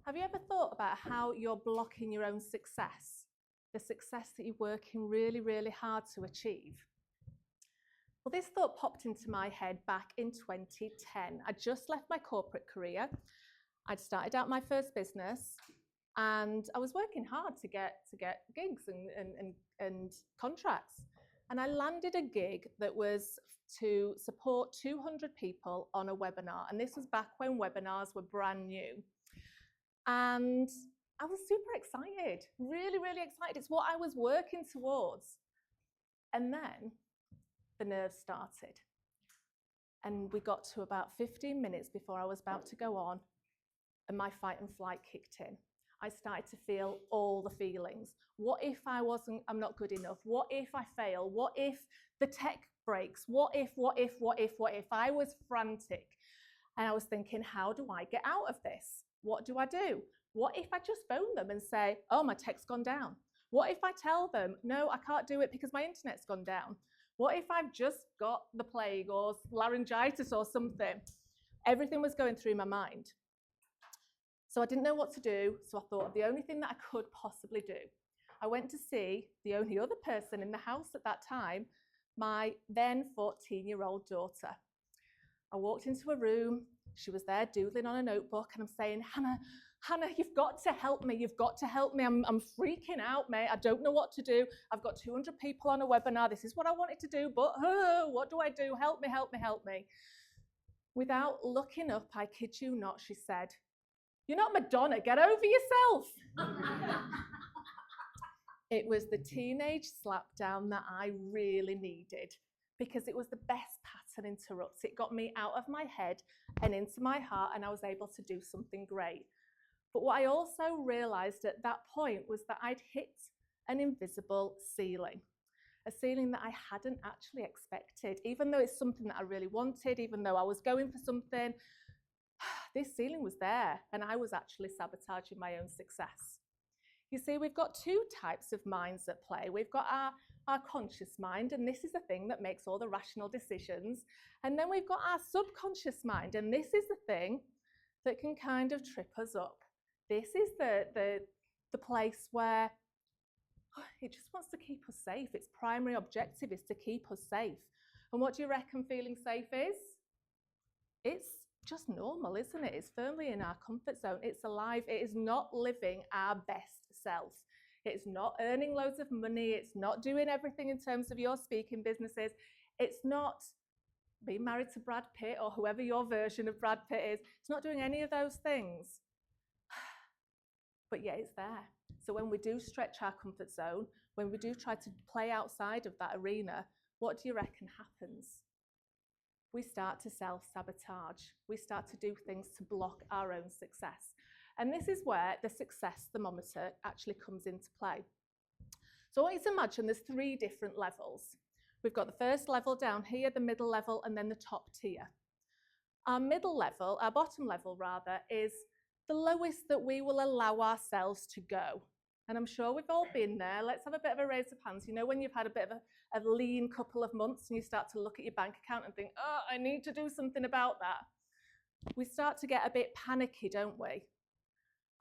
Have you ever thought about how you're blocking your own success? The success that you're working really, really hard to achieve? Well, this thought popped into my head back in 2010. I just left my corporate career. I'd started out my first business and I was working hard to get gigs and contracts. And I landed a gig that was to support 200 people on a webinar. And this was back when webinars were brand new. And I was super excited, really, really excited. It's what I was working towards. And then the nerves started. And we got to about 15 minutes before I was about to go on, and my fight and flight kicked in. I started to feel all the feelings. What if I'm not good enough? What if I fail? What if the tech breaks? What if? I was frantic. And I was thinking, how do I get out of this? What do I do? What if I just phone them and say, oh, my tech's gone down? What if I tell them, no, I can't do it because my internet's gone down? What if I've just got the plague or laryngitis or something? Everything was going through my mind. So I didn't know what to do. So I thought the only thing that I could possibly do, I went to see the only other person in the house at that time, my then 14-year-old daughter. I walked into a room. She was there doodling on a notebook, and I'm saying, Hannah, you've got to help me. You've got to help me. I'm freaking out, mate. I don't know what to do. I've got 200 people on a webinar. This is what I wanted to do, but what do I do? Help me, help me, help me. Without looking up, I kid you not, she said, you're not Madonna. Get over yourself. It was the teenage slap down that I really needed, because it was the best pattern interrupt. It got me out of my head and into my heart, and I was able to do something great. But what I also realized at that point was that I'd hit an invisible ceiling, a ceiling that I hadn't actually expected. Even though it's something that I really wanted, even though I was going for something, this ceiling was there, and I was actually sabotaging my own success. You see, we've got two types of minds at play. We've got our conscious mind, and this is the thing that makes all the rational decisions. And then we've got our subconscious mind, and this is the thing that can kind of trip us up. This is the place where it just wants to keep us safe. Its primary objective is to keep us safe. And what do you reckon feeling safe is? It's just normal, isn't it? It's firmly in our comfort zone. It's alive. It is not living our best self. It's not earning loads of money. It's not doing everything in terms of your speaking businesses. It's not being married to Brad Pitt or whoever your version of Brad Pitt is. It's not doing any of those things. But yet it's there. So when we do stretch our comfort zone, when we do try to play outside of that arena, what do you reckon happens? We start to self-sabotage. We start to do things to block our own success. And this is where the success thermometer actually comes into play. So I want you to imagine there's 3 different levels. We've got the first level down here, the middle level, and then the top tier. Our middle level, our bottom level rather, is the lowest that we will allow ourselves to go. And I'm sure we've all been there. Let's have a bit of a raise of hands. You know, when you've had a bit of a lean couple of months and you start to look at your bank account and think, oh, I need to do something about that. We start to get a bit panicky, don't we?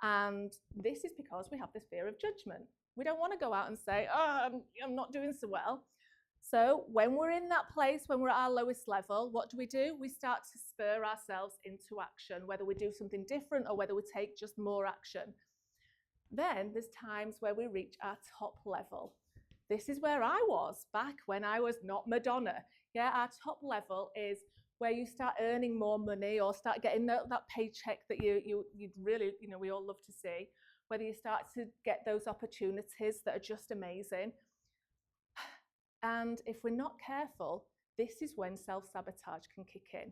And this is because we have this fear of judgment. We don't want to go out and say, oh, I'm not doing so well. So when we're in that place, when we're at our lowest level, what do? We start to spur ourselves into action, whether we do something different or whether we take just more action. Then there's times where we reach our top level. This is where I was back when I was not Madonna. Yeah, our top level is where you start earning more money or start getting that paycheck that you'd really, we all love to see. Whether you start to get those opportunities that are just amazing. And if we're not careful, this is when self-sabotage can kick in,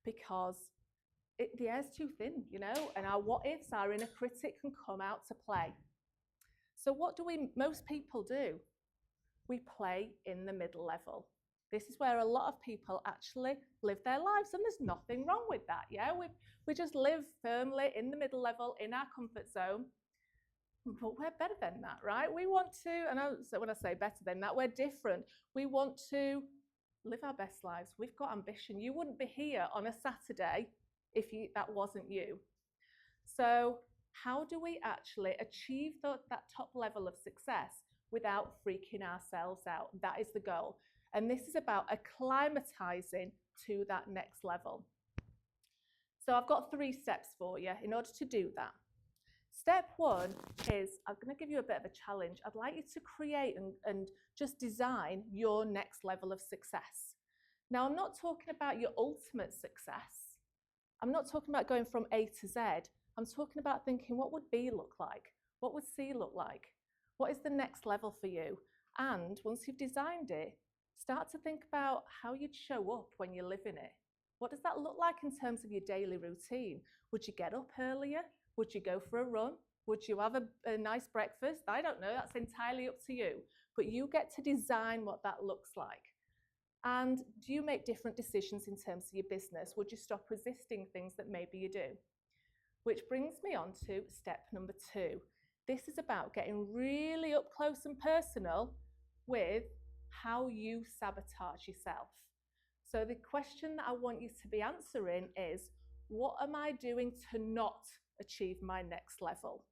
because the air's too thin, and our what-ifs, our inner critic can come out to play. So what do most people do? We play in the middle level. This is where a lot of people actually live their lives, and there's nothing wrong with that, yeah? We just live firmly in the middle level, in our comfort zone, but we're better than that, right? We want to, and so when I say better than that, we're different. We want to live our best lives. We've got ambition. You wouldn't be here on a Saturday if that wasn't you. So how do we actually achieve that top level of success without freaking ourselves out? That is the goal. And this is about acclimatizing to that next level. So I've got 3 steps for you in order to do that. Step 1 is, I'm going to give you a bit of a challenge. I'd like you to create and just design your next level of success. Now, I'm not talking about your ultimate success. I'm not talking about going from A to Z. I'm talking about thinking, what would B look like? What would C look like? What is the next level for you? And once you've designed it, start to think about how you'd show up when you live in it. What does that look like in terms of your daily routine? Would you get up earlier? Would you go for a run? Would you have a nice breakfast? I don't know, that's entirely up to you. But you get to design what that looks like. And do you make different decisions in terms of your business? Would you stop resisting things that maybe you do? Which brings me on to step number 2. This is about getting really up close and personal with how you sabotage yourself. So the question that I want you to be answering is, what am I doing to not achieve my next level?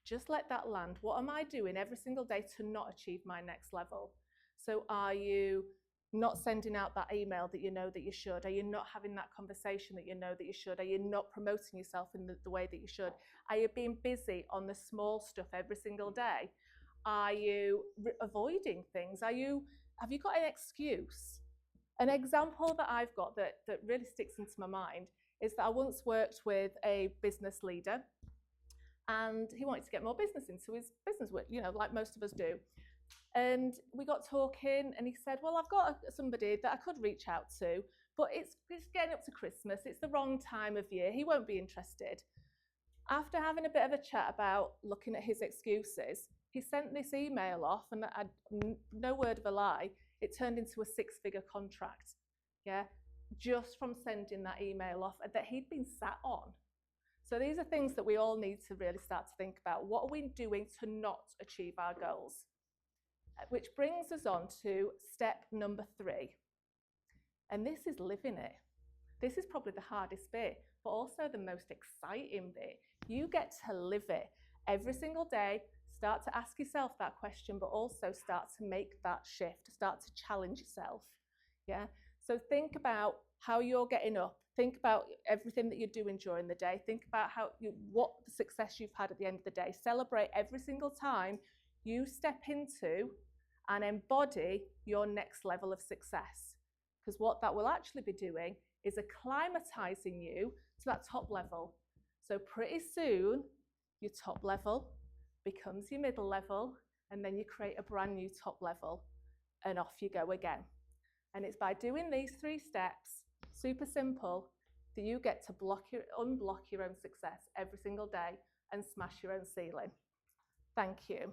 Just let that land. What am I doing every single day to not achieve my next level? So are you not sending out that email that you know that you should? Are you not having that conversation that you know that you should? Are you not promoting yourself in the way that you should? Are you being busy on the small stuff every single day? Are you avoiding things? Have you got an excuse? An example that I've got that really sticks into my mind is that I once worked with a business leader, and he wanted to get more business into his business, like most of us do. And we got talking, and he said, well, I've got somebody that I could reach out to, but it's getting up to Christmas. It's the wrong time of year. He won't be interested. After having a bit of a chat about looking at his excuses, he sent this email off, and no word of a lie, it turned into a 6-figure contract, just from sending that email off that he'd been sat on. So these are things that we all need to really start to think about. What are we doing to not achieve our goals? Which brings us on to step number 3. And this is living it. This is probably the hardest bit, but also the most exciting bit. You get to live it every single day. Start to ask yourself that question, but also start to make that shift, start to challenge yourself. So think about how you're getting up. Think about everything that you're doing during the day. Think about what the success you've had at the end of the day. Celebrate every single time you step into and embody your next level of success. Because what that will actually be doing is acclimatizing you to that top level. So pretty soon, your top level becomes your middle level, and then you create a brand new top level, and off you go again. And it's by doing these 3 steps, super simple, that you get to unblock your own success every single day and smash your own ceiling. Thank you.